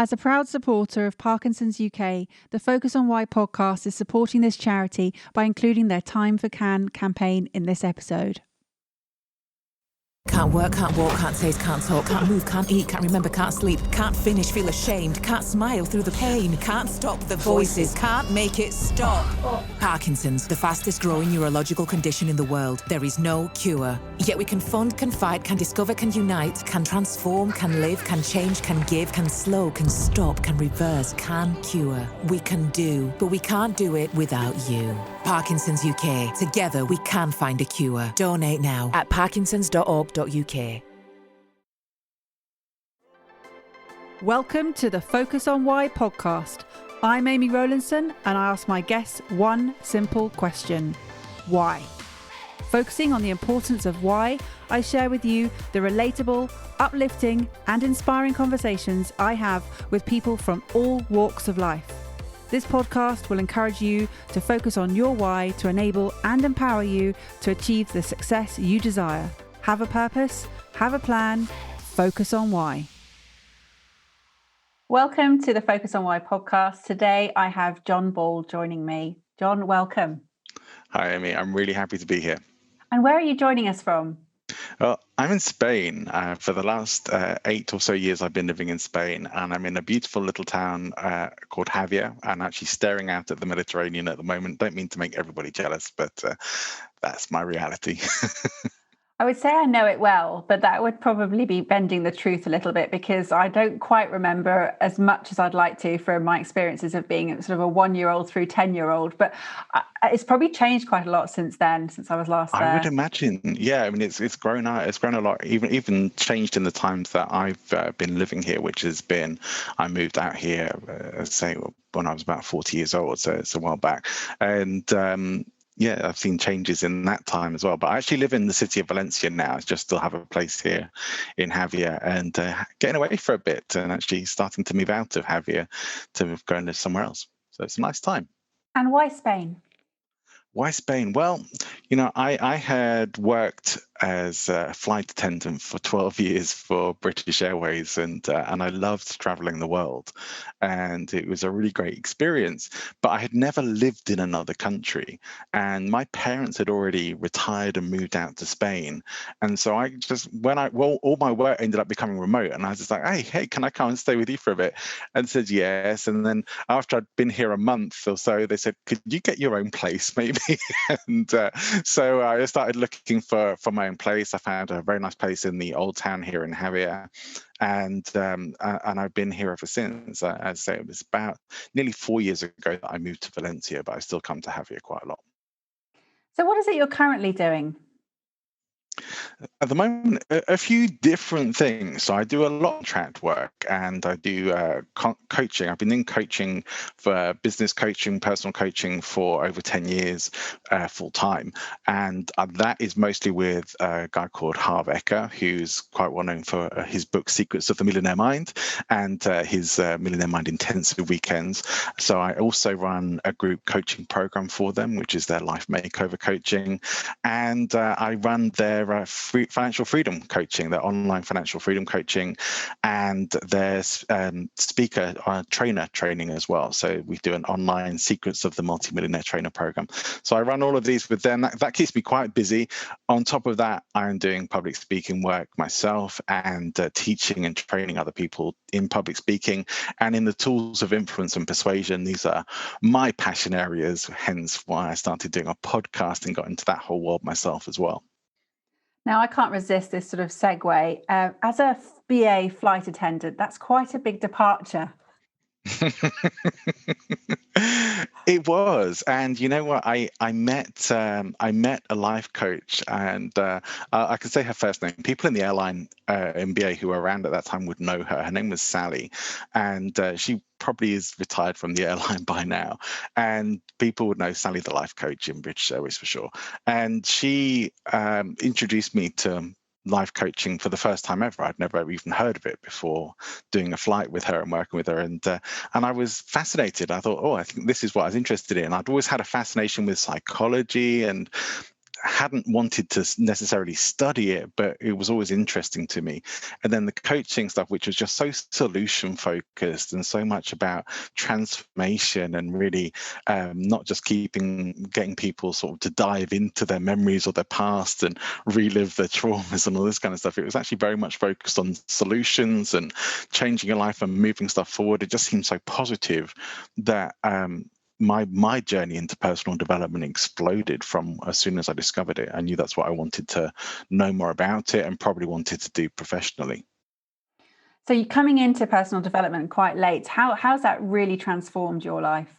As a proud supporter of Parkinson's UK, the Focus on Why podcast is supporting this charity by including their Time for Can campaign in this episode. Can't work, can't walk, can't taste, can't talk, can't move, can't eat, can't remember, can't sleep, can't finish, feel ashamed, can't smile through the pain, can't stop the voices, can't make it stop. Parkinson's, the fastest growing neurological condition in the world. There is no cure. Yet we can fund, can fight, can discover, can unite, can transform, can live, can change, can give, can slow, can stop, can reverse, can cure. We can do, but we can't do it without you. Parkinson's UK. Together we can find a cure. Donate now at parkinsons.org.uk. Welcome to the Focus on Why podcast. I'm Amy Rowlandson and I ask my guests one simple question. Why? Focusing on the importance of why, I share with you the relatable, uplifting and inspiring conversations I have with people from all walks of life. This podcast will encourage you to focus on your why to enable and empower you to achieve the success you desire. Have a purpose, have a plan, focus on why. Welcome to the Focus on Why podcast. Today I have John Ball joining me. John, welcome. Hi, Amy. I'm really happy to be here. And where are you joining us from? Well, I'm in Spain. For the last 8 or so years, I've been living in Spain, and I'm in a beautiful little town called Javier, and actually staring out at the Mediterranean at the moment. Don't mean to make everybody jealous, but that's my reality. I would say I know it well, but that would probably be bending the truth a little bit because I don't quite remember as much as I'd like to from my experiences of being sort of a 1-year-old through 10-year-old. But it's probably changed quite a lot since then, since I was last there. I would imagine. Yeah, I mean, it's grown out. It's grown a lot, even changed in the times that I've been living here, which has been, I moved out here, say, when I was about 40 years old. So it's a while back. And yeah, I've seen changes in that time as well. But I actually live in the city of Valencia now. I just still have a place here in Javier and getting away for a bit and actually starting to move out of Javier to go and live somewhere else. So it's a nice time. And why Spain? Why Spain? Well, you know, I had worked as a flight attendant for 12 years for British Airways, and I loved traveling the world, and it was a really great experience. But I had never lived in another country, and my parents had already retired and moved out to Spain, and so I just all my work ended up becoming remote, and I was just like, hey, can I come and stay with you for a bit? And said yes, and then after I'd been here a month or so, they said, could you get your own place maybe? And so I started looking for my own place. I found a very nice place in the old town here in Javier, and I've been here ever since. As I say, it was about nearly 4 years ago that I moved to Valencia, but I still come to Javier quite a lot. So what is it you're currently doing? At the moment, a few different things. So I do a lot of contract work and I do coaching. I've been in coaching for business coaching, personal coaching for over 10 years full time. And that is mostly with a guy called Harv Eker, who's quite well known for his book, Secrets of the Millionaire Mind, and his Millionaire Mind Intensive Weekends. So I also run a group coaching program for them, which is their life makeover coaching. And I run their financial freedom coaching, their online financial freedom coaching, and their speaker trainer training as well. So we do an online Secrets of the Multimillionaire Trainer program. So I run all of these with them. That keeps me quite busy. On top of that, I'm doing public speaking work myself and teaching and training other people in public speaking and in the tools of influence and persuasion. These are my passion areas, hence why I started doing a podcast and got into that whole world myself as well. Now, I can't resist this sort of segue. As a BA flight attendant, that's quite a big departure. It was, and you know what? I met a life coach, and I can say her first name. People in the airline MBA who were around at that time would know her. Her name was Sally, and she probably is retired from the airline by now. And people would know Sally, the life coach in British Airways for sure. And she introduced me to life coaching for the first time ever. I'd never even heard of it before doing a flight with her and working with her. And I was fascinated. I thought, I think this is what I was interested in. I'd always had a fascination with psychology and hadn't wanted to necessarily study it, but it was always interesting to me. And then the coaching stuff, which was just so solution focused and so much about transformation and really not just getting people sort of to dive into their memories or their past and relive their traumas and all this kind of stuff. It was actually very much focused on solutions and changing your life and moving stuff forward. It just seemed so positive that my journey into personal development exploded from as soon as I discovered it. I knew that's what I wanted to know more about it and probably wanted to do professionally. So you're coming into personal development quite late. How's that really transformed your life?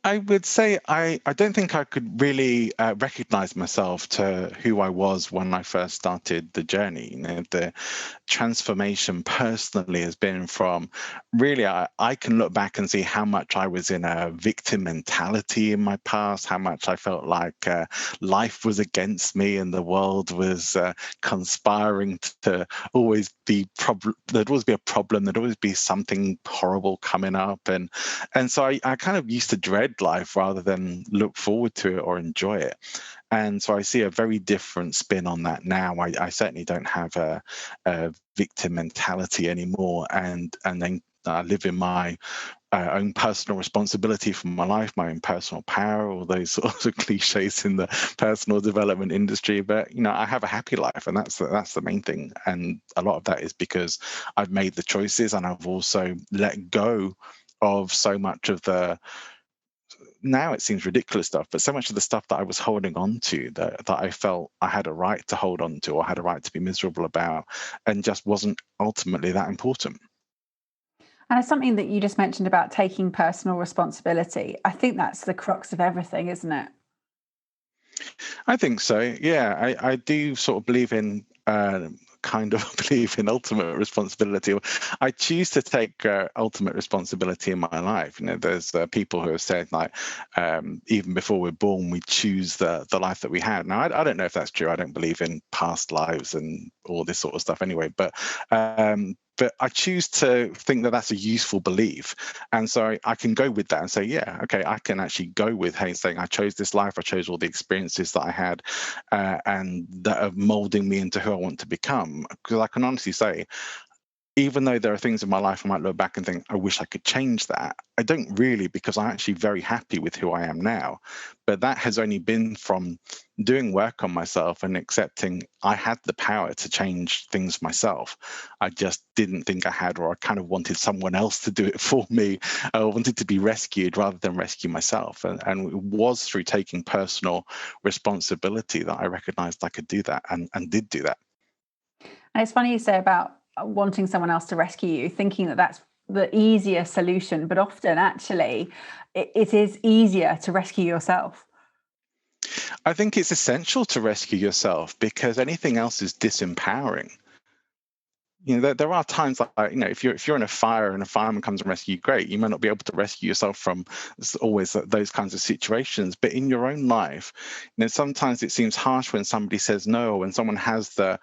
I would say I don't think I could really recognize myself to who I was when I first started the journey. The transformation personally has been from really, I can look back and see how much I was in a victim mentality in my past, how much I felt like life was against me and the world was conspiring to always be there'd always be a problem, there'd always be something horrible coming up. And so I kind of used to dread life rather than look forward to it or enjoy it. And so I see a very different spin on that now. I certainly don't have a victim mentality anymore, and then I live in my own personal responsibility for my life, my own personal power, all those sorts of cliches in the personal development industry. But I have a happy life, and that's the main thing. And a lot of that is because I've made the choices, and I've also let go of so much of the, now it seems ridiculous stuff, but so much of the stuff that I was holding on to that I felt I had a right to hold on to or had a right to be miserable about, and just wasn't ultimately that important. And it's something that you just mentioned about taking personal responsibility. I think that's the crux of everything, isn't it? I think so. Yeah, I do sort of believe in kind of believe in ultimate responsibility. I choose to take ultimate responsibility in my life. There's people who have said like even before we're born, we choose the life that we had. Now, I don't know if that's true. I don't believe in past lives and all this sort of stuff anyway. But I choose to think that that's a useful belief. And so I can go with that and say, yeah, okay, I can actually go with, hey, saying I chose this life, I chose all the experiences that I had and that are molding me into who I want to become. Because I can honestly say, even though there are things in my life I might look back and think, I wish I could change that, I don't really, because I'm actually very happy with who I am now. But that has only been from doing work on myself and accepting I had the power to change things myself. I just didn't think I had, or I kind of wanted someone else to do it for me. I wanted to be rescued rather than rescue myself. And it was through taking personal responsibility that I recognized I could do that and did do that. And it's funny you say about wanting someone else to rescue you, thinking that that's the easier solution, but often actually it is easier to rescue yourself. I think it's essential to rescue yourself because anything else is disempowering. There are times like, if you're in a fire and a fireman comes and rescue you, great. You might not be able to rescue yourself from always those kinds of situations, but in your own life, sometimes it seems harsh when somebody says no, or when someone has the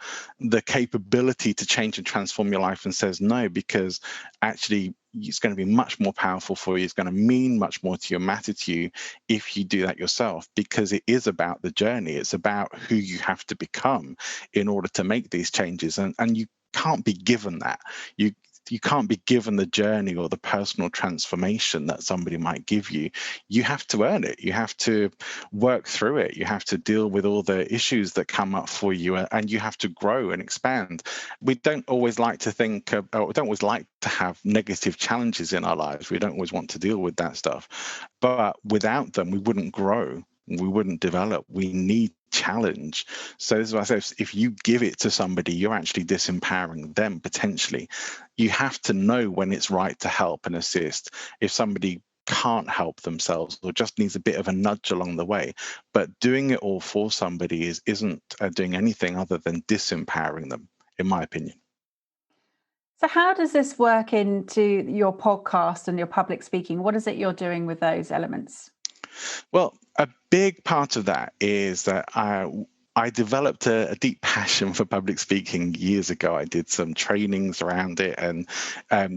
capability to change and transform your life and says no, because actually it's going to be much more powerful for you. It's going to mean much more to you, matter to you if you do that yourself, because it is about the journey. It's about who you have to become in order to make these changes, and you can't be given that. You can't be given the journey or the personal transformation that somebody might give you. You have to earn it. You have to work through it. You have to deal with all the issues that come up for you, and you have to grow and expand. We don't always like to think, or we don't always like to have negative challenges in our lives. We don't always want to deal with that stuff. But without them, we wouldn't grow. We wouldn't develop. We need challenge. So this is why I say, if you give it to somebody, you're actually disempowering them potentially. You have to know when it's right to help and assist. If somebody can't help themselves or just needs a bit of a nudge along the way, but doing it all for somebody isn't doing anything other than disempowering them, in my opinion. So how does this work into your podcast and your public speaking? What is it you're doing with those elements? Well, a big part of that is that I developed a deep passion for public speaking years ago. I did some trainings around it and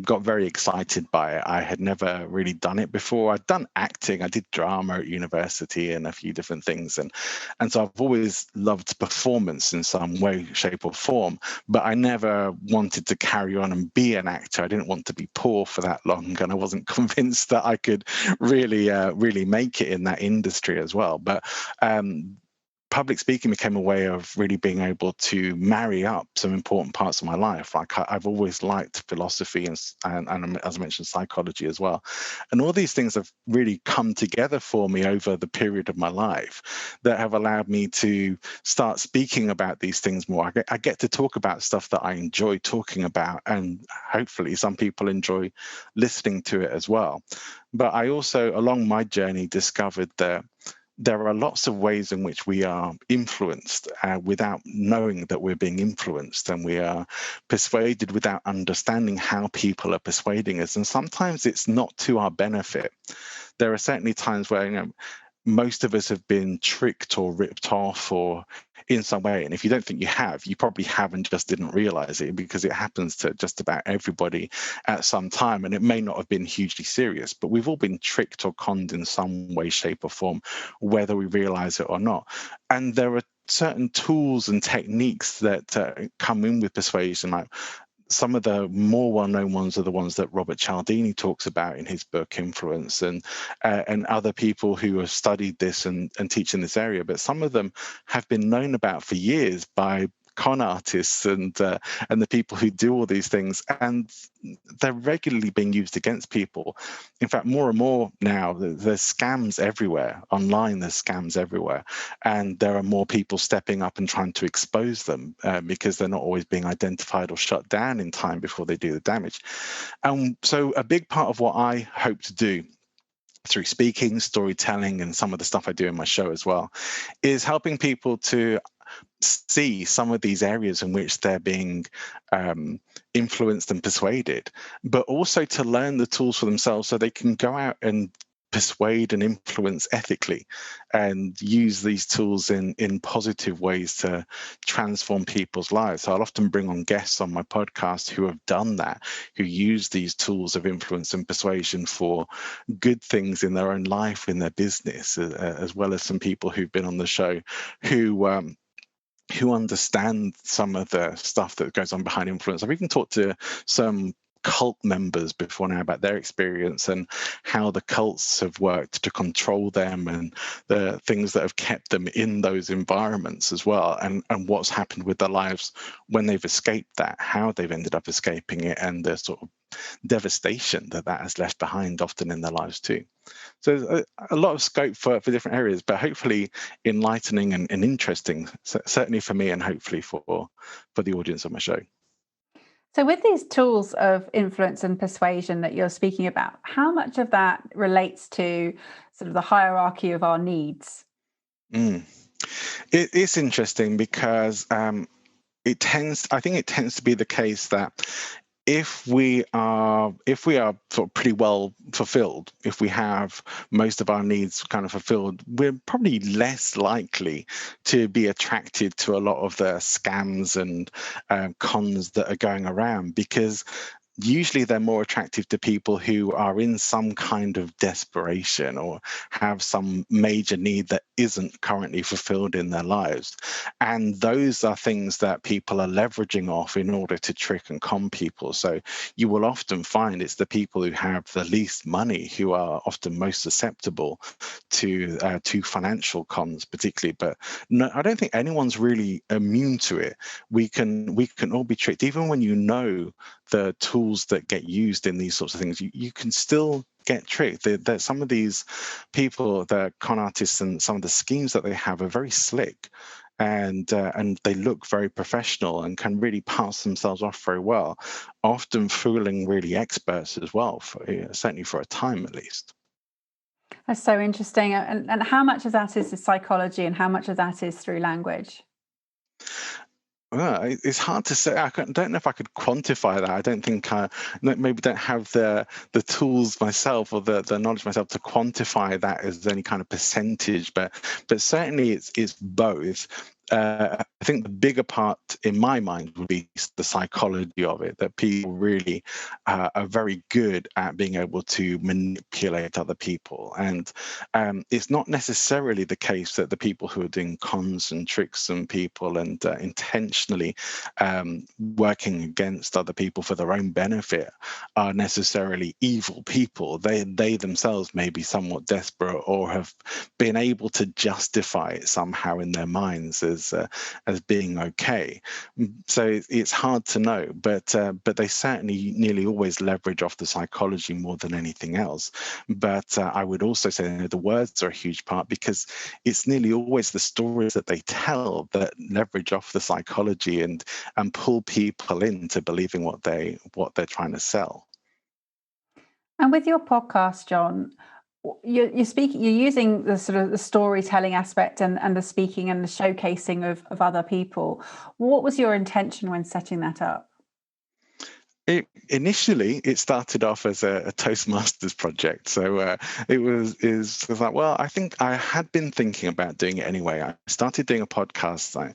got very excited by it. I had never really done it before. I'd done acting, I did drama at university and a few different things. And so I've always loved performance in some way, shape or form, but I never wanted to carry on and be an actor. I didn't want to be poor for that long, and I wasn't convinced that I could really make it in that industry as well. But public speaking became a way of really being able to marry up some important parts of my life. Like I've always liked philosophy and as I mentioned, psychology as well. And all these things have really come together for me over the period of my life that have allowed me to start speaking about these things more. I get to talk about stuff that I enjoy talking about, and hopefully some people enjoy listening to it as well. But I also, along my journey, discovered that there are lots of ways in which we are influenced without knowing that we're being influenced, and we are persuaded without understanding how people are persuading us. And sometimes it's not to our benefit. There are certainly times where, most of us have been tricked or ripped off or in some way. And if you don't think you probably have and just didn't realize it, because it happens to just about everybody at some time. And it may not have been hugely serious, but we've all been tricked or conned in some way, shape or form, whether we realize it or not. And there are certain tools and techniques that come in with persuasion. Like some of the more well-known ones are the ones that Robert Cialdini talks about in his book Influence, and other people who have studied this and teach in this area. But some of them have been known about for years by con artists and the people who do all these things, and they're regularly being used against people. In fact, more and more now, there's scams everywhere. Online, there's scams everywhere, and there are more people stepping up and trying to expose them because they're not always being identified or shut down in time before they do the damage. And so a big part of what I hope to do through speaking, storytelling, and some of the stuff I do in my show as well, is helping people to see some of these areas in which they're being influenced and persuaded, but also to learn the tools for themselves so they can go out and persuade and influence ethically and use these tools in positive ways to transform people's lives. So I'll often bring on guests on my podcast who have done that, who use these tools of influence and persuasion for good things in their own life, in their business, as well as some people who've been on the show who understand some of the stuff that goes on behind influence. I've even talked to some cult members before now about their experience and how the cults have worked to control them, and the things that have kept them in those environments as well, and what's happened with their lives when they've escaped that, how they've ended up escaping it, and the sort of devastation that has left behind often in their lives too. So there's a lot of scope for different areas, but hopefully enlightening and interesting, certainly for me and hopefully for the audience of my show. So with these tools of influence and persuasion that you're speaking about, how much of that relates to sort of the hierarchy of our needs? It's interesting because I think it tends to be the case that if we are sort of pretty well fulfilled, if we have most of our needs kind of fulfilled, we're probably less likely to be attracted to a lot of the scams and cons that are going around, because usually they're more attractive to people who are in some kind of desperation or have some major need that isn't currently fulfilled in their lives. And those are things that people are leveraging off in order to trick and con people. So you will often find it's the people who have the least money who are often most susceptible to financial cons particularly. But no, I don't think anyone's really immune to it. We can all be tricked, even when you know the tools that get used in these sorts of things. You can still get tricked. That some of these people, the con artists, and some of the schemes that they have are very slick, and they look very professional and can really pass themselves off very well, often fooling really experts as well, certainly for a time at least. That's so interesting. And how much of that is the psychology and how much of that is through language? Well, it's hard to say. I don't know if I could quantify that. I don't think maybe don't have the tools myself or the knowledge myself to quantify that as any kind of percentage. But certainly it's both. I think the bigger part in my mind would be the psychology of it, that people really are very good at being able to manipulate other people. And it's not necessarily the case that the people who are doing cons and tricks on people and intentionally working against other people for their own benefit are necessarily evil people. They themselves may be somewhat desperate or have been able to justify it somehow in their minds as being okay. So it's hard to know, but they certainly nearly always leverage off the psychology more than anything else. But I would also say the words are a huge part, because it's nearly always the stories that they tell that leverage off the psychology and pull people into believing what they're trying to sell. And with your podcast, John, you're speaking, you're using the sort of the storytelling aspect and the speaking and the showcasing of other people. What was your intention when setting that up? Initially, it started off as a Toastmasters project. So it was like, well, I think I had been thinking about doing it anyway. I started doing a podcast.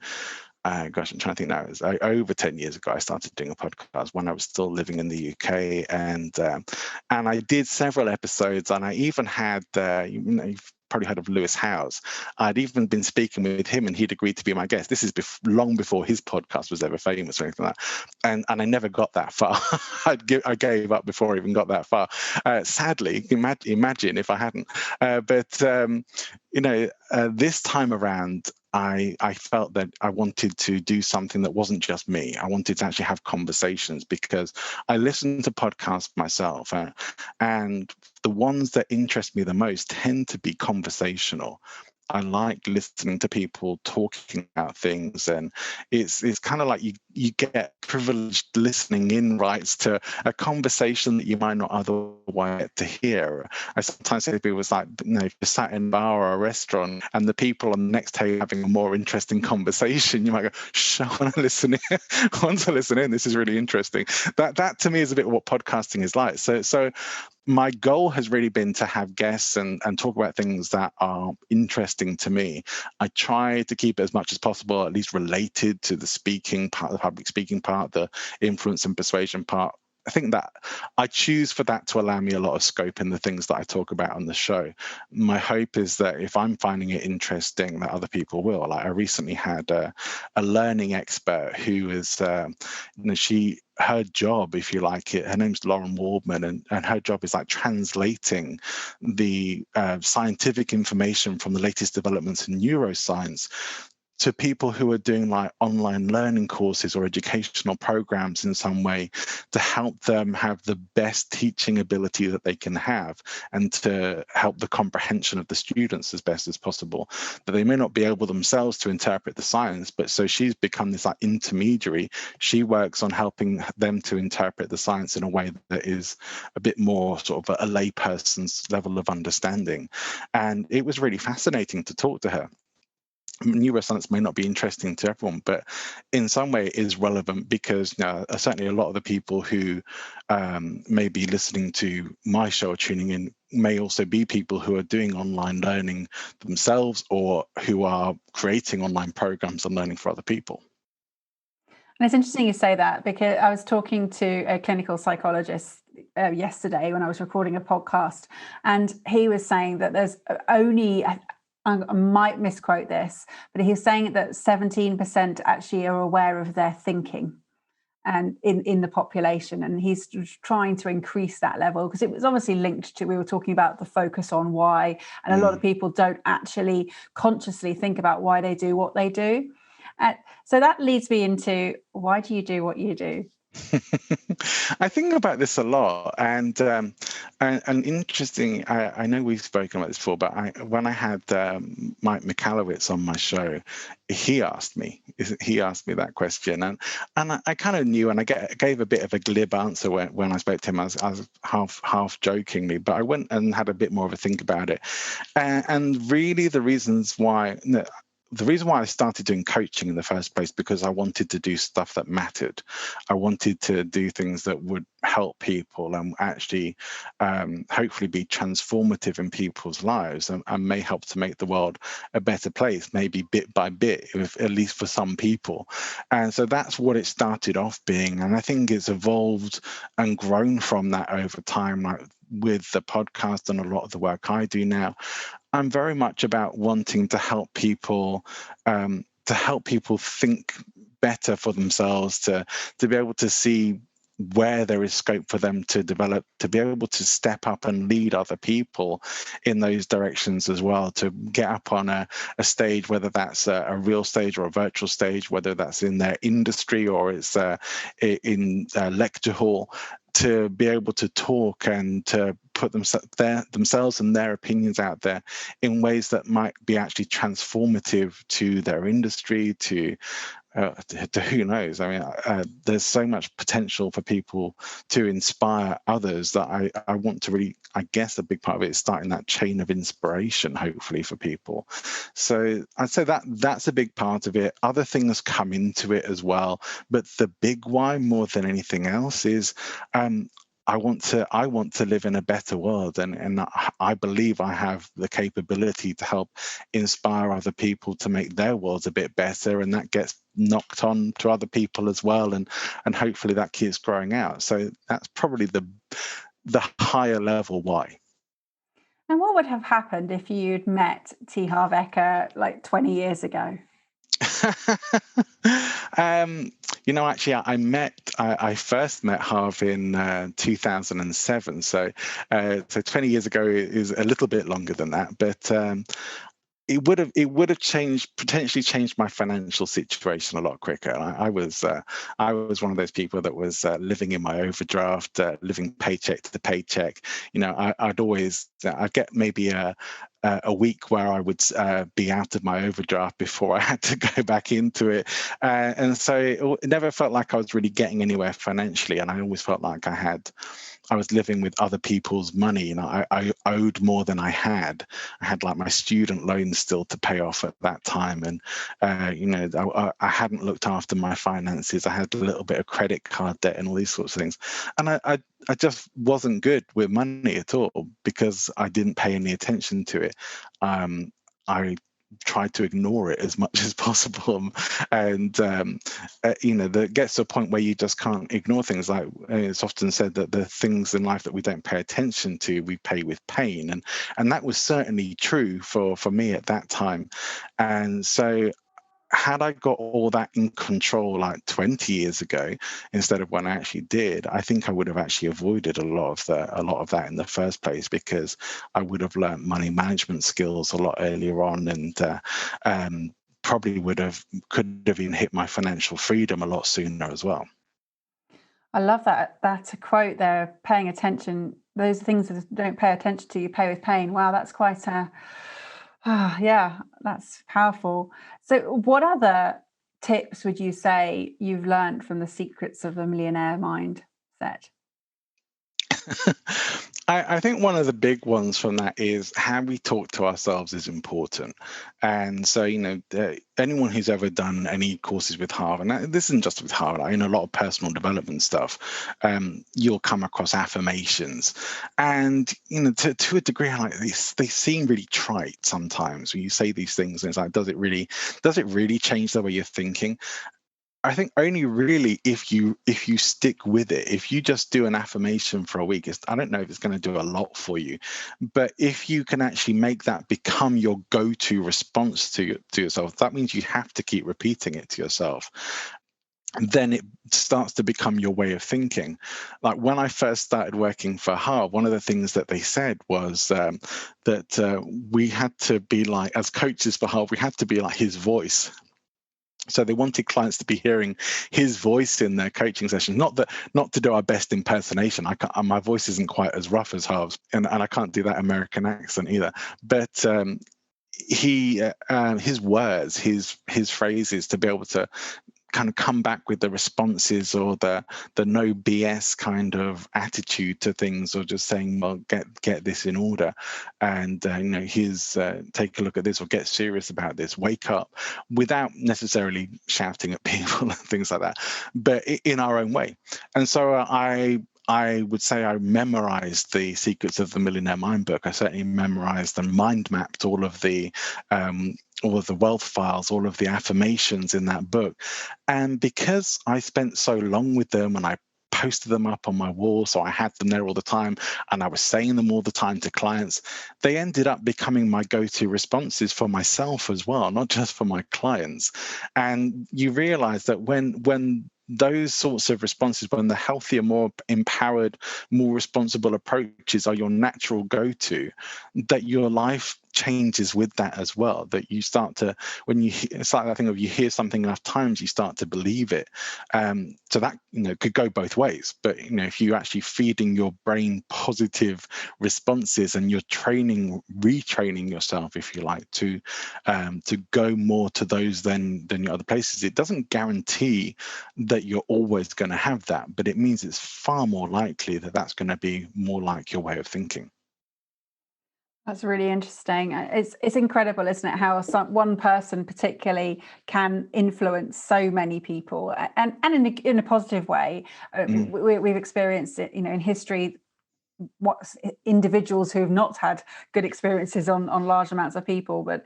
Gosh, I'm trying to think now. It was over 10 years ago. I started doing a podcast when I was still living in the UK, and I did several episodes, and I even had you've probably heard of Lewis Howes. I'd even been speaking with him, and he'd agreed to be my guest. This is long before his podcast was ever famous or anything like that. And I never got that far. I gave up before I even got that far. Sadly, imagine if I hadn't. This time around, I felt that I wanted to do something that wasn't just me. I wanted to actually have conversations, because I listen to podcasts myself, and the ones that interest me the most tend to be conversational. I like listening to people talking about things, and it's kind of like you get privileged listening in rights to a conversation that you might not otherwise get to hear. I sometimes say to people, it's like, if you're sat in a bar or a restaurant and the people on the next table having a more interesting conversation, you might go, "Shh, I want to listen in. I want to listen in. This is really interesting." That to me is a bit what podcasting is like. So my goal has really been to have guests and talk about things that are interesting to me. I try to keep it as much as possible, at least related to the speaking part, the public speaking part, the influence and persuasion part. I think that I choose for that to allow me a lot of scope in the things that I talk about on the show. My hope is that if I'm finding it interesting, that other people will. Like, I recently had a learning expert who is, her job, if you like it, her name's Lauren Waldman, and her job is like translating the scientific information from the latest developments in neuroscience to people who are doing like online learning courses or educational programs in some way, to help them have the best teaching ability that they can have, and to help the comprehension of the students as best as possible. But they may not be able themselves to interpret the science, but so she's become this like intermediary. She works on helping them to interpret the science in a way that is a bit more sort of a layperson's level of understanding. And it was really fascinating to talk to her. Neuroscience may not be interesting to everyone, but in some way it is relevant, because certainly a lot of the people who may be listening to my show or tuning in may also be people who are doing online learning themselves, or who are creating online programs and learning for other people. And it's interesting you say that, because I was talking to a clinical psychologist yesterday when I was recording a podcast, and he was saying that there's only, I might misquote this, but he's saying that 17% actually are aware of their thinking, and in the population, and he's trying to increase that level, because it was obviously linked to, we were talking about the focus on why, and a lot of people don't actually consciously think about why they do what they do. So that leads me into, why do you do what you do? I think about this a lot, and interesting. I know we've spoken about this before, but when I had Mike Michalowicz on my show, he asked me that question, and I kind of knew, and I gave a bit of a glib answer when I spoke to him. I was half jokingly, but I went and had a bit more of a think about it, and really the reasons why. the reason why I started doing coaching in the first place, because I wanted to do stuff that mattered. I wanted to do things that would help people and actually hopefully be transformative in people's lives, and may help to make the world a better place, maybe bit by bit, at least for some people. And so that's what it started off being. And I think it's evolved and grown from that over time, like with the podcast and a lot of the work I do now. I'm very much about wanting to help people think better for themselves, to be able to see where there is scope for them to develop, to be able to step up and lead other people in those directions as well, to get up on a stage, whether that's a real stage or a virtual stage, whether that's in their industry or it's in a lecture hall, to be able to talk and to put themselves and their opinions out there in ways that might be actually transformative to their industry, to who knows. I mean, there's so much potential for people to inspire others that I want to really, I guess a big part of it is starting that chain of inspiration, hopefully, for people. So I'd say that's a big part of it. Other things come into it as well, but the big why more than anything else is I want to live in a better world, and I believe I have the capability to help inspire other people to make their worlds a bit better, and that gets knocked on to other people as well, and hopefully that keeps growing out. So that's probably the higher level why. And what would have happened if you'd met T. Harv Eker like 20 years ago? Actually, I first met Harv in 2007. So 20 years ago is a little bit longer than that, but it would have potentially changed my financial situation a lot quicker. And I was one of those people that was living in my overdraft, living paycheck to paycheck. I'd get maybe a week where I would be out of my overdraft before I had to go back into it. And so it never felt like I was really getting anywhere financially. And I always felt like I was living with other people's money. I owed more than I had. I had like my student loans still to pay off at that time. And, I hadn't looked after my finances. I had a little bit of credit card debt and all these sorts of things. And I just wasn't good with money at all because I didn't pay any attention to it. I tried to ignore it as much as possible, and that gets to a point where you just can't ignore things. Like it's often said that the things in life that we don't pay attention to, we pay with pain, and that was certainly true for me at that time. And so had I got all that in control like 20 years ago instead of when I actually did, I think I would have actually avoided a lot of that in the first place, because I would have learned money management skills a lot earlier on, and probably could have even hit my financial freedom a lot sooner as well. I love that quote there, paying attention. Those things that don't pay attention to, you pay with pain. Wow, that's quite yeah, that's powerful. So what other tips would you say you've learned from the secrets of the millionaire mindset? I think one of the big ones from that is how we talk to ourselves is important. And so, anyone who's ever done any courses with Harvard, and this isn't just with Harvard, a lot of personal development stuff, you'll come across affirmations. And, to a degree, like they seem really trite sometimes when you say these things. And it's like, does it really change the way you're thinking? I think only really if you stick with it. If you just do an affirmation for a week, I don't know if it's going to do a lot for you, but if you can actually make that become your go-to response to yourself, that means you have to keep repeating it to yourself. And then it starts to become your way of thinking. Like when I first started working for Harv, one of the things that they said was that we had to be like, as coaches for Harv, we had to be like his voice. So they wanted clients to be hearing his voice in their coaching sessions. Not to do our best impersonation. My voice isn't quite as rough as Harv's, and I can't do that American accent either. But his words, his phrases, to be able to kind of come back with the responses or the no BS kind of attitude to things, or just saying, well, get this in order, and here's take a look at this, or get serious about this, wake up, without necessarily shouting at people and things like that, but in our own way. And so I would say I memorized the Secrets of the Millionaire Mind book. I certainly memorized and mind mapped all of the wealth files, all of the affirmations in that book. And because I spent so long with them, and I posted them up on my wall, so I had them there all the time, and I was saying them all the time to clients, they ended up becoming my go-to responses for myself as well, not just for my clients. And you realize that when those sorts of responses, when the healthier, more empowered, more responsible approaches are your natural go-to, that your life changes with that as well. That you start to, it's like that thing of, you hear something enough times, you start to believe it. So that could go both ways. But if you're actually feeding your brain positive responses, and you're retraining yourself, if you like, to go more to those than your other places, it doesn't guarantee that you're always going to have that, but it means it's far more likely that that's going to be more like your way of thinking. That's really interesting. It's incredible, isn't it, how one person particularly can influence so many people, and in a positive way. We've experienced it, in history, individuals who have not had good experiences on large amounts of people. But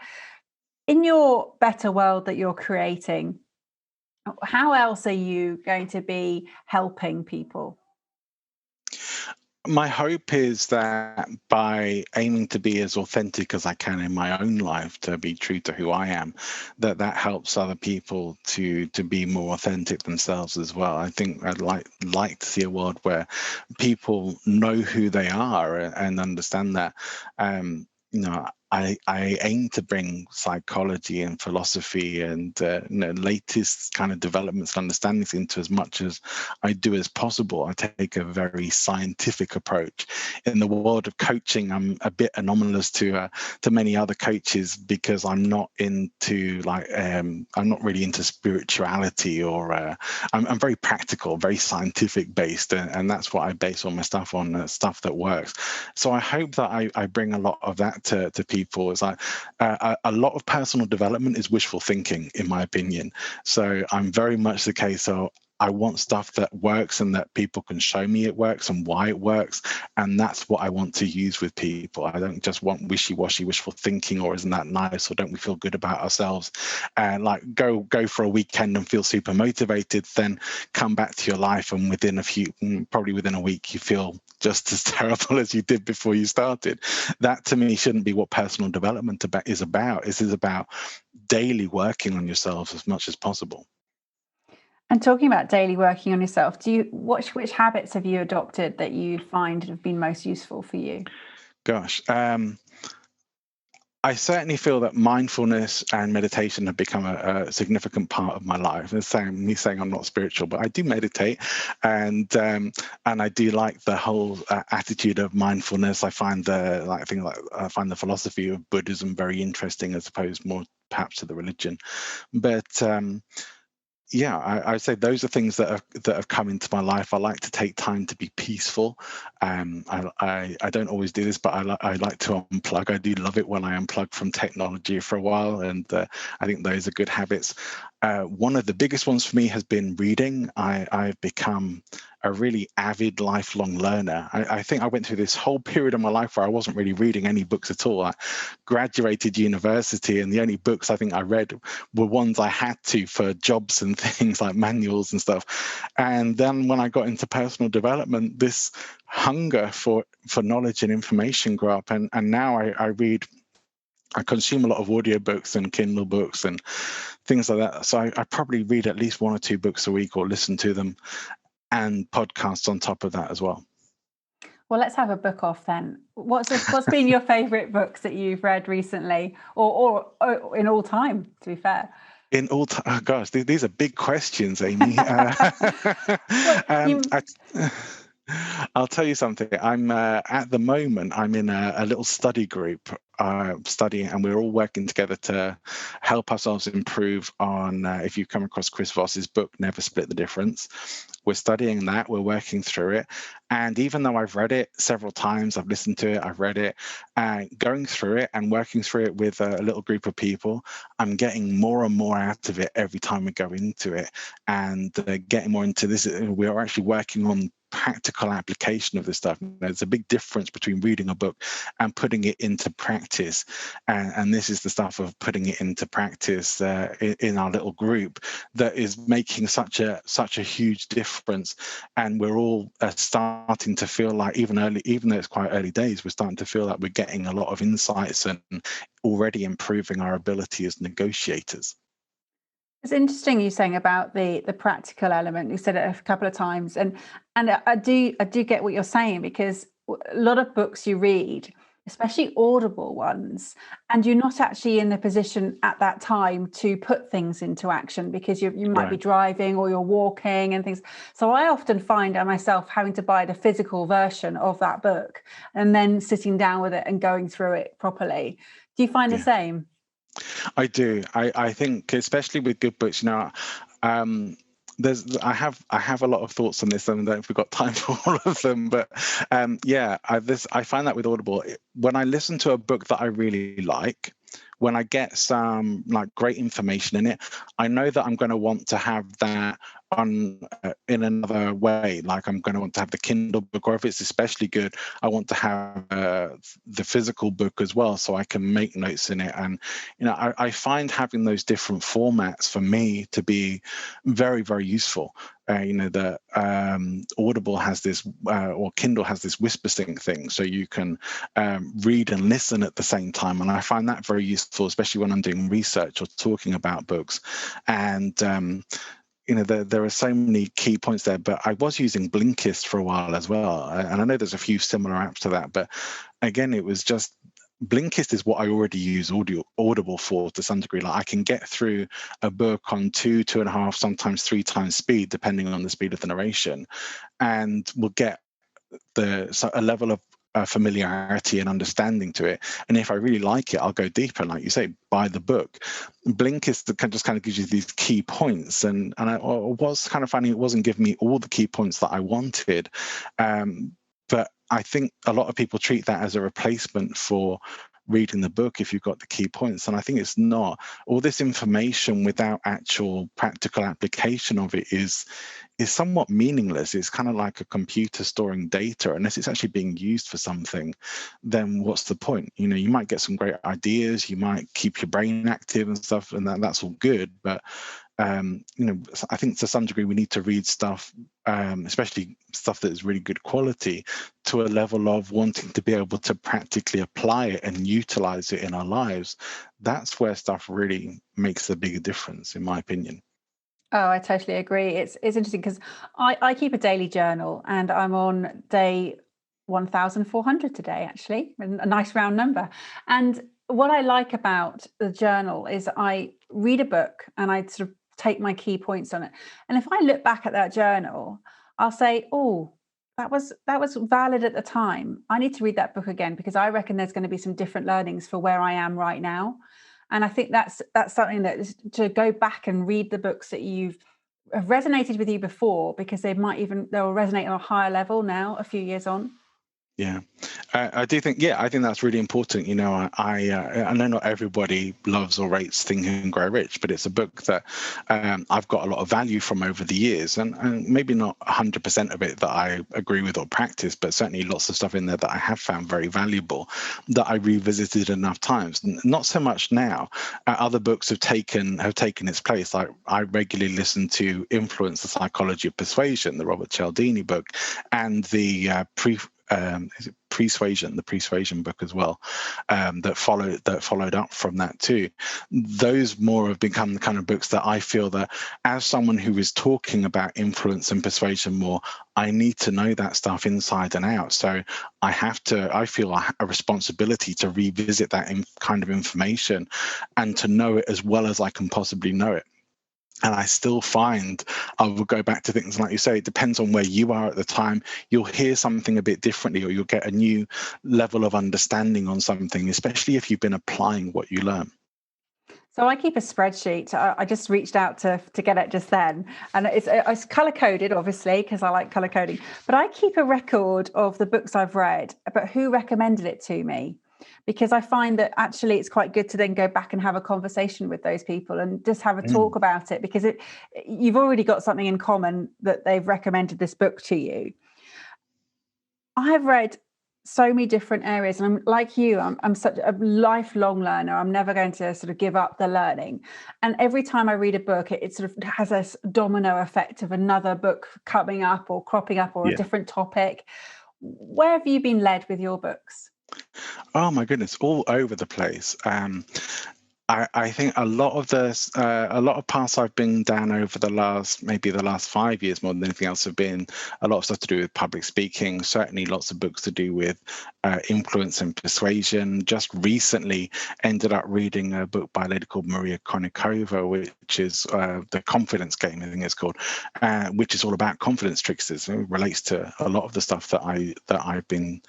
in your better world that you're creating, how else are you going to be helping people? My hope is that by aiming to be as authentic as I can in my own life, to be true to who I am, that helps other people to be more authentic themselves as well. I think I'd like to see a world where people know who they are and understand that. I aim to bring psychology and philosophy and latest kind of developments and understandings into as much as I do as possible. I take a very scientific approach. In the world of coaching, I'm a bit anomalous to many other coaches, because I'm not into I'm not really into spirituality, or I'm very practical, very scientific based, and that's what I base all my stuff on, stuff that works. So I hope that I bring a lot of that to people. It's like a lot of personal development is wishful thinking, in my opinion. So I'm very much the case of, I want stuff that works and that people can show me it works and why it works. And that's what I want to use with people. I don't just want wishy-washy wishful thinking, or isn't that nice, or don't we feel good about ourselves, and go for a weekend and feel super motivated, then come back to your life and probably within a week, you feel just as terrible as you did before you started. That to me shouldn't be what personal development is about. It is about daily working on yourselves as much as possible. And talking about daily working on yourself, which habits have you adopted that you find have been most useful for you? Gosh, I certainly feel that mindfulness and meditation have become a significant part of my life. It's me saying I'm not spiritual, but I do meditate, and I do like the whole attitude of mindfulness. I find I find the philosophy of Buddhism very interesting, as opposed more perhaps to the religion. But I'd say those are things that have come into my life. I like to take time to be peaceful. I don't always do this, but I like to unplug. I do love it when I unplug from technology for a while, and I think those are good habits. One of the biggest ones for me has been reading. I've become a really avid lifelong learner. I think I went through this whole period of my life where I wasn't really reading any books at all. I graduated university, and the only books I think I read were ones I had to for jobs and things, like manuals and stuff. And then when I got into personal development, this hunger for knowledge and information grew up, and now I consume a lot of audiobooks and Kindle books and things like that. So I probably read at least 1 or 2 books a week, or listen to them, and podcasts on top of that as well. Well, let's have a book off then. What's been your favourite books that you've read recently, or in all time, to be fair? In all time, oh gosh, these are big questions, Amy. I'll tell you something. I'm at the moment, I'm in a little study group studying, and we're all working together to help ourselves improve on, if you come across Chris Voss's book, Never Split the Difference. We're studying that, we're working through it. And even though I've read it several times, I've listened to it, I've read it, going through it and working through it with a little group of people, I'm getting more and more out of it every time we go into it, and getting more into this. We're actually working on practical application of this stuff. There's a big difference between reading a book and putting it into practice, and this is the stuff of putting it into practice in our little group that is making such a huge difference. And we're all starting to feel like, even though it's quite early days, we're starting to feel like we're getting a lot of insights and already improving our ability as negotiators. It's interesting you saying about the practical element. You said it a couple of times, and I do get what you're saying, because a lot of books you read, especially audible ones, and you're not actually in the position at that time to put things into action, because you might be driving or you're walking and things. So I often find myself having to buy the physical version of that book and then sitting down with it and going through it properly. Do you find the same? I do. I think, especially with good books, I have a lot of thoughts on this, and I don't know if we've got time for all of them. But I find that with Audible, when I listen to a book that I really like, when I get some great information in it, I know that I'm going to want to have that on in another way. Like, I'm going to want to have the Kindle book, or if it's especially good, I want to have the physical book as well, so I can make notes in it. And I find having those different formats for me to be very, very useful. That Audible has this, or Kindle has this whisper sync thing, so you can read and listen at the same time, and I find that very useful, especially when I'm doing research or talking about books. And there are so many key points there. But I was using Blinkist for a while as well, and I know there's a few similar apps to that, but again, it was just, Blinkist is what I already use Audible for to some degree. Like, I can get through a book on 2.5, sometimes 3 times speed, depending on the speed of the narration, and we'll get a level of familiarity and understanding to it. And if I really like it, I'll go deeper, and like you say, buy the book. Blinkist just kind of gives you these key points, and I was kind of finding it wasn't giving me all the key points that I wanted. But I think a lot of people treat that as a replacement for reading the book if you've got the key points, and I think it's not. All this information without actual practical application of it is somewhat meaningless. It's kind of like a computer storing data. Unless it's actually being used for something, then what's the point? You might get some great ideas, you might keep your brain active and stuff, and that's all good, but I think to some degree we need to read stuff, especially stuff that is really good quality, to a level of wanting to be able to practically apply it and utilize it in our lives. That's where stuff really makes a bigger difference, in my opinion. Oh, I totally agree. It's interesting because I keep a daily journal, and I'm on day 1,400 today, actually, a nice round number. And what I like about the journal is I read a book and I sort of take my key points on it. And if I look back at that journal, I'll say, oh, that was valid at the time. I need to read that book again, because I reckon there's going to be some different learnings for where I am right now. And I think that's something that is to go back and read the books that have resonated with you before, because they'll resonate on a higher level now, a few years on. Yeah, I do think, I think that's really important. I know not everybody loves or rates Think and Grow Rich, but it's a book that I've got a lot of value from over the years, and maybe not 100% of it that I agree with or practice, but certainly lots of stuff in there that I have found very valuable, that I revisited enough times. Not so much now. Other books have taken its place. I regularly listen to Influence, the Psychology of Persuasion, the Robert Cialdini book, and the is it Persuasion, the Persuasion book as well, that followed up from that too. Those more have become the kind of books that I feel that, as someone who is talking about influence and persuasion more, I need to know that stuff inside and out. So I feel a responsibility to revisit that kind of information, and to know it as well as I can possibly know it. And I still find I will go back to things like you say, it depends on where you are at the time. You'll hear something a bit differently, or you'll get a new level of understanding on something, especially if you've been applying what you learn. So I keep a spreadsheet. I just reached out to get it just then, and it's color coded, obviously, because I like color coding. But I keep a record of the books I've read, but who recommended it to me, because I find that actually it's quite good to then go back and have a conversation with those people and just have a talk about it, because you've already got something in common that they've recommended this book to you. I have read so many different areas, and I'm like you, I'm such a lifelong learner. I'm never going to sort of give up the learning. And every time I read a book, it sort of has a domino effect of another book coming up or cropping up, or a Yeah. different topic. Where have you been led with your books? Oh my goodness, all over the place. I think a lot of paths I've been down over the last 5 years more than anything else have been a lot of stuff to do with public speaking. Certainly, lots of books to do with influence and persuasion. Just recently, ended up reading a book by a lady called Maria Konnikova, which is The Confidence Game, I think it's called, which is all about confidence tricksters. It relates to a lot of the stuff that I've been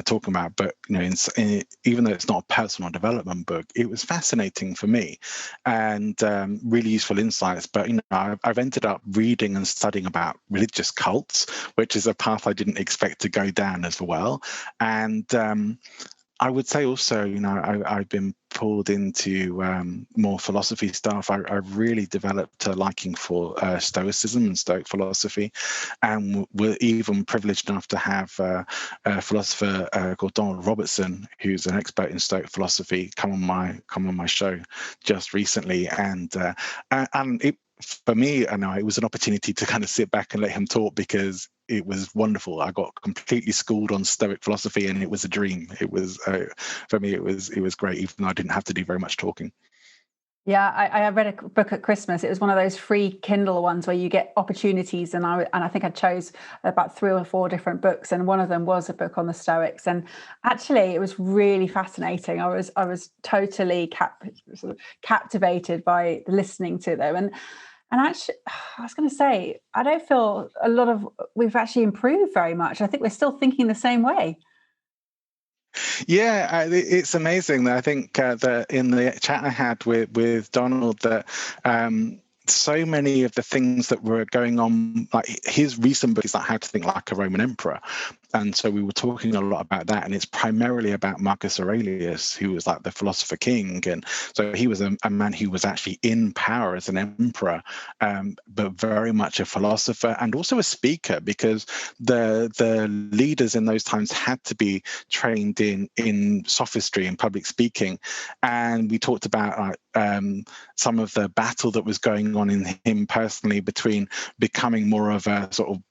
talking about. But even though it's not a personal development book, it was fascinating for me, and really useful insights. But I've ended up reading and studying about religious cults, which is a path I didn't expect to go down as well. And I would say also, I've been pulled into more philosophy stuff. I've really developed a liking for Stoicism and Stoic philosophy, and we're even privileged enough to have a philosopher called Donald Robertson, who's an expert in Stoic philosophy, come on my show just recently, and it. For me, it was an opportunity to kind of sit back and let him talk, because it was wonderful. I got completely schooled on Stoic philosophy, and it was a dream. It was for me, it was great, even though I didn't have to do very much talking. Yeah, I read a book at Christmas. It was one of those free Kindle ones where you get opportunities, and I think I chose about 3 or 4 different books, and one of them was a book on the Stoics. And actually, it was really fascinating. I was totally sort of captivated by listening to them. And actually, I was going to say, I don't feel we've actually improved very much. I think we're still thinking the same way. Yeah, it's amazing that I think that in the chat I had with Donald, that so many of the things that were going on, like his recent book is like How to Think Like a Roman Emperor. And so we were talking a lot about that, and it's primarily about Marcus Aurelius, who was like the philosopher king. And so he was a man who was actually in power as an emperor, but very much a philosopher and also a speaker, because the leaders in those times had to be trained in sophistry and public speaking. And we talked about some of the battle that was going on in him personally between becoming more of a sort of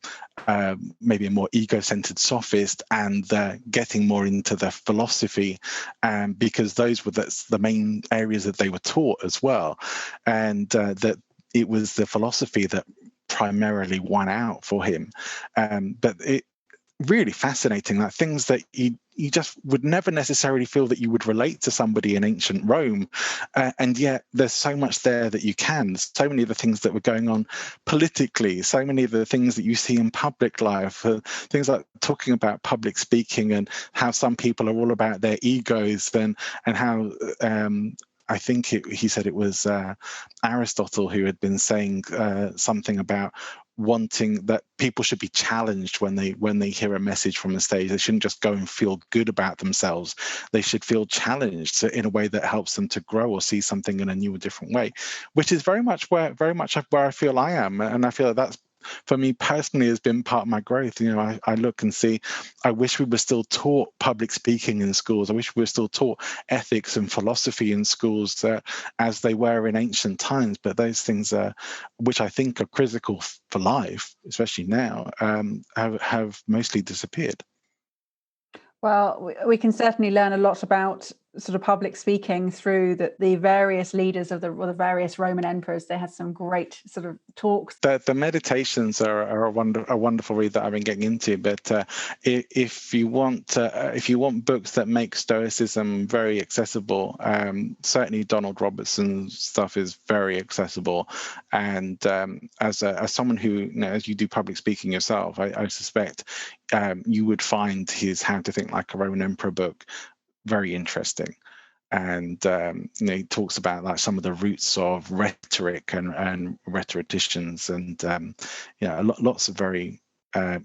maybe a more ego-centered sophist and getting more into the philosophy, because those were the main areas that they were taught as well, and that it was the philosophy that primarily won out for him. But it really fascinating, like things that you just would never necessarily feel that you would relate to somebody in ancient Rome, and yet there's so much there that you can. So many of the things that were going on politically, so many of the things that you see in public life, things like talking about public speaking and how some people are all about their egos, and how I think he said it was Aristotle who had been saying something about wanting that people should be challenged when they hear a message from the stage. They shouldn't just go and feel good about themselves. They should feel challenged in a way that helps them to grow or see something in a new or different way, which is very much where I feel I am. And I feel that that's, for me personally, has been part of my growth. I look and see, I wish we were still taught public speaking in schools. I wish we were still taught ethics and philosophy in schools as they were in ancient times. But those things, which I think are critical for life, especially now, have mostly disappeared. Well, we can certainly learn a lot about sort of public speaking through the various leaders of the various Roman emperors. They had some great sort of talks. The meditations are a wonderful read that I've been getting into. But if you want books that make Stoicism very accessible, certainly Donald Robertson's stuff is very accessible. And as someone who, as you do public speaking yourself, I suspect you would find his How to Think Like a Roman Emperor book very interesting. And he talks about like some of the roots of rhetoric and rhetoricians, and lots of very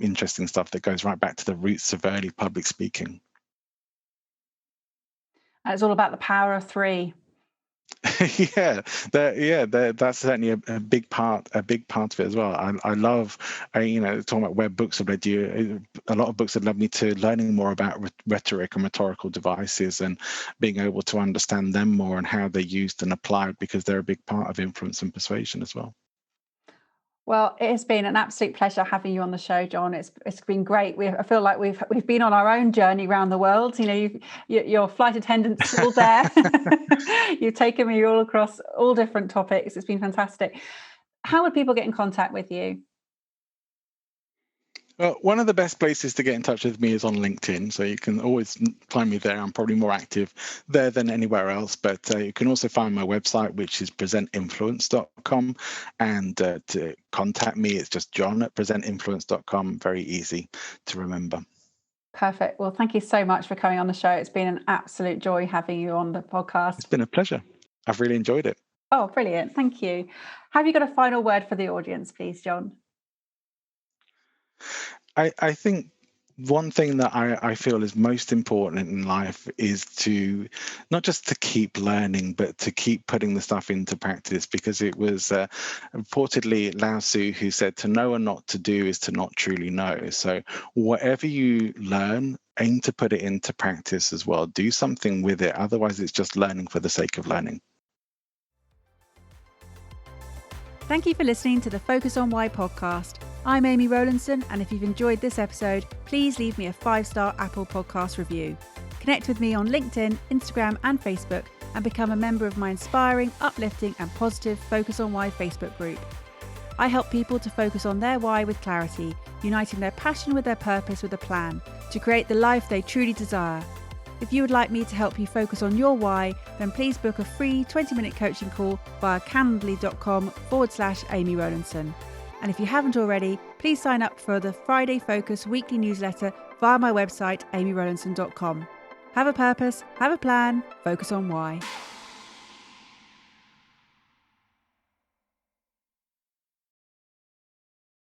interesting stuff that goes right back to the roots of early public speaking. And it's all about the power of three. That's certainly a big part of it as well. I love talking about where books have led you. A lot of books have led me to learning more about rhetoric and rhetorical devices, and being able to understand them more and how they're used and applied, because they're a big part of influence and persuasion as well. Well, it has been an absolute pleasure having you on the show, John. It's been great. I feel like we've been on our own journey around the world. Your flight attendant's still there. You've taken me all across all different topics. It's been fantastic. How would people get in contact with you? Well, one of the best places to get in touch with me is on LinkedIn, so you can always find me there. I'm probably more active there than anywhere else, but you can also find my website, which is presentinfluence.com, and to contact me, it's just john@presentinfluence.com. Very easy to remember. Perfect. Well, thank you so much for coming on the show. It's been an absolute joy having you on the podcast. It's been a pleasure. I've really enjoyed it. Oh, brilliant. Thank you. Have you got a final word for the audience, please, John? I think one thing that I feel is most important in life is to not just to keep learning, but to keep putting the stuff into practice, because it was reportedly Lao Tzu who said to know and not to do is to not truly know. So whatever you learn, aim to put it into practice as well. Do something with it. Otherwise, it's just learning for the sake of learning. Thank you for listening to the Focus on Why podcast. I'm Amy Rowlandson, and if you've enjoyed this episode, please leave me a 5-star Apple Podcast review. Connect with me on LinkedIn, Instagram and Facebook, and become a member of my inspiring, uplifting and positive Focus on Why Facebook group. I help people to focus on their why with clarity, uniting their passion with their purpose with a plan, to create the life they truly desire. If you would like me to help you focus on your why, then please book a free 20-minute coaching call via calendly.com/Amy Rowlandson. And if you haven't already, please sign up for the Friday Focus weekly newsletter via my website, amyrowlandson.com. Have a purpose, have a plan, focus on why.